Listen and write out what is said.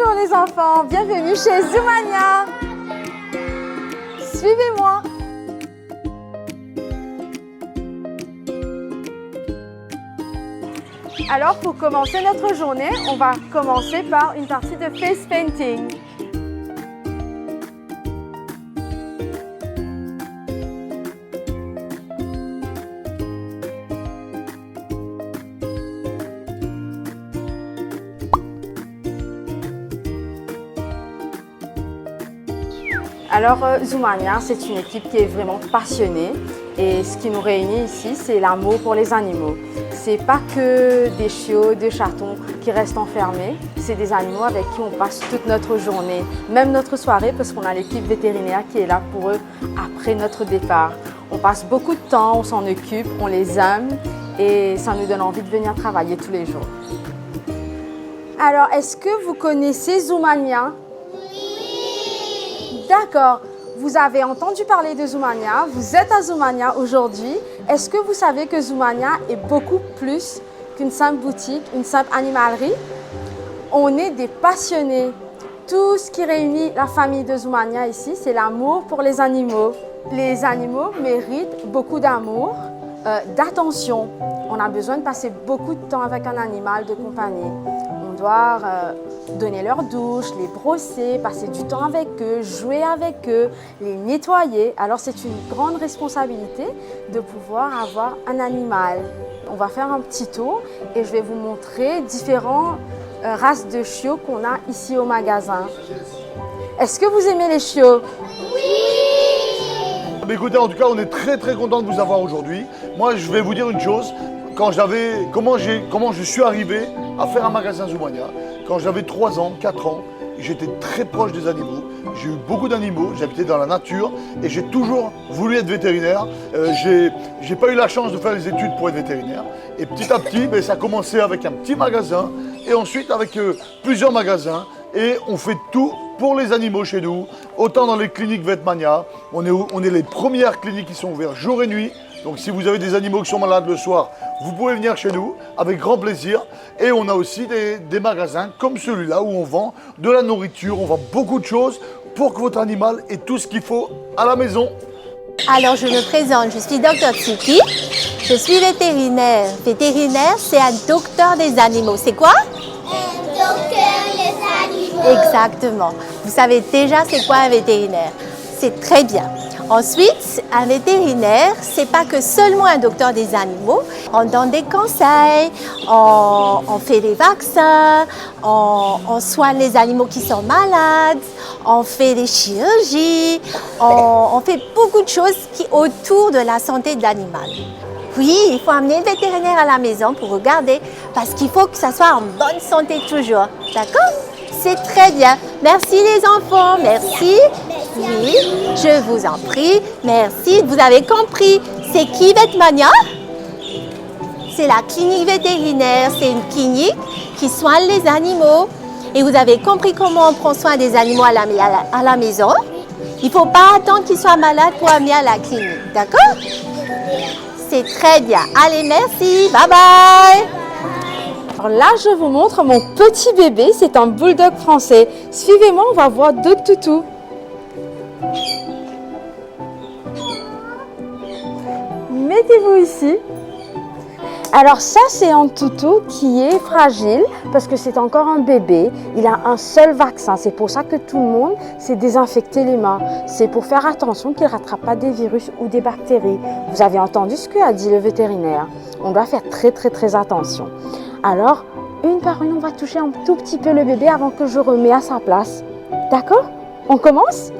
Bonjour les enfants, bienvenue chez Zoomania. Suivez-moi. Alors pour commencer notre journée, on va commencer par une partie de face painting. Alors Zoomania, c'est une équipe qui est vraiment passionnée et ce qui nous réunit ici, c'est l'amour pour les animaux. C'est pas que des chiots, des chatons qui restent enfermés, c'est des animaux avec qui on passe toute notre journée, même notre soirée parce qu'on a l'équipe vétérinaire qui est là pour eux après notre départ. On passe beaucoup de temps, on s'en occupe, on les aime et ça nous donne envie de venir travailler tous les jours. Alors, est-ce que vous connaissez Zoomania? D'accord, vous avez entendu parler de Zoomania, vous êtes à Zoomania aujourd'hui. Est-ce que vous savez que Zoomania est beaucoup plus qu'une simple boutique, une simple animalerie? On est des passionnés. Tout ce qui réunit la famille de Zoomania ici, c'est l'amour pour les animaux. Les animaux méritent beaucoup d'amour, d'attention. On a besoin de passer beaucoup de temps avec un animal de compagnie. On doit donner leur douche, les brosser, passer du temps avec eux, jouer avec eux, les nettoyer. Alors c'est une grande responsabilité de pouvoir avoir un animal. On va faire un petit tour et je vais vous montrer différentes races de chiots qu'on a ici au magasin. Est-ce que vous aimez les chiots? Oui! Écoutez, en tout cas, on est très content de vous avoir aujourd'hui. Moi, je vais vous dire une chose. Comment je suis arrivé à faire un magasin Zoomania. Quand j'avais 3 ans, 4 ans, j'étais très proche des animaux. J'ai eu beaucoup d'animaux, j'habitais dans la nature et j'ai toujours voulu être vétérinaire. J'ai pas eu la chance de faire les études pour être vétérinaire. Et petit à petit, ça a commencé avec un petit magasin et ensuite avec plusieurs magasins. Et on fait tout pour les animaux chez nous, autant dans les cliniques Vetmania. On est les premières cliniques qui sont ouvertes jour et nuit. Donc si vous avez des animaux qui sont malades le soir, vous pouvez venir chez nous avec grand plaisir. Et on a aussi des magasins comme celui-là où on vend de la nourriture, on vend beaucoup de choses pour que votre animal ait tout ce qu'il faut à la maison. Alors je me présente, je suis Dr Tsiki, je suis vétérinaire. Vétérinaire, c'est un docteur des animaux. C'est quoi? Un docteur des animaux. Exactement. Vous savez déjà c'est quoi un vétérinaire? C'est très bien. Ensuite, un vétérinaire, c'est pas que seulement un docteur des animaux. On donne des conseils, on fait des vaccins, on soigne les animaux qui sont malades, on fait des chirurgies, on fait beaucoup de choses autour de la santé de l'animal. Oui, il faut amener le vétérinaire à la maison pour regarder parce qu'il faut que ça soit en bonne santé toujours. D'accord? C'est très bien. Merci les enfants, merci. Oui, je vous en prie. Merci. Vous avez compris. C'est qui Vetmania? C'est la clinique vétérinaire. C'est une clinique qui soigne les animaux. Et vous avez compris comment on prend soin des animaux à la maison? Il ne faut pas attendre qu'ils soient malades pour amener à la clinique. D'accord? C'est très bien. Allez, merci. Bye bye. Alors là, je vous montre mon petit bébé, c'est un bulldog français. Suivez-moi, on va voir d'autres toutous. Mettez-vous ici. Alors ça, c'est un toutou qui est fragile parce que c'est encore un bébé. Il a un seul vaccin. C'est pour ça que tout le monde s'est désinfecté les mains. C'est pour faire attention qu'il ne rattrape pas des virus ou des bactéries. Vous avez entendu ce qu'a dit le vétérinaire. On doit faire très attention. Alors, une par une, on va toucher un tout petit peu le bébé avant que je remets à sa place. D'accord? On commence?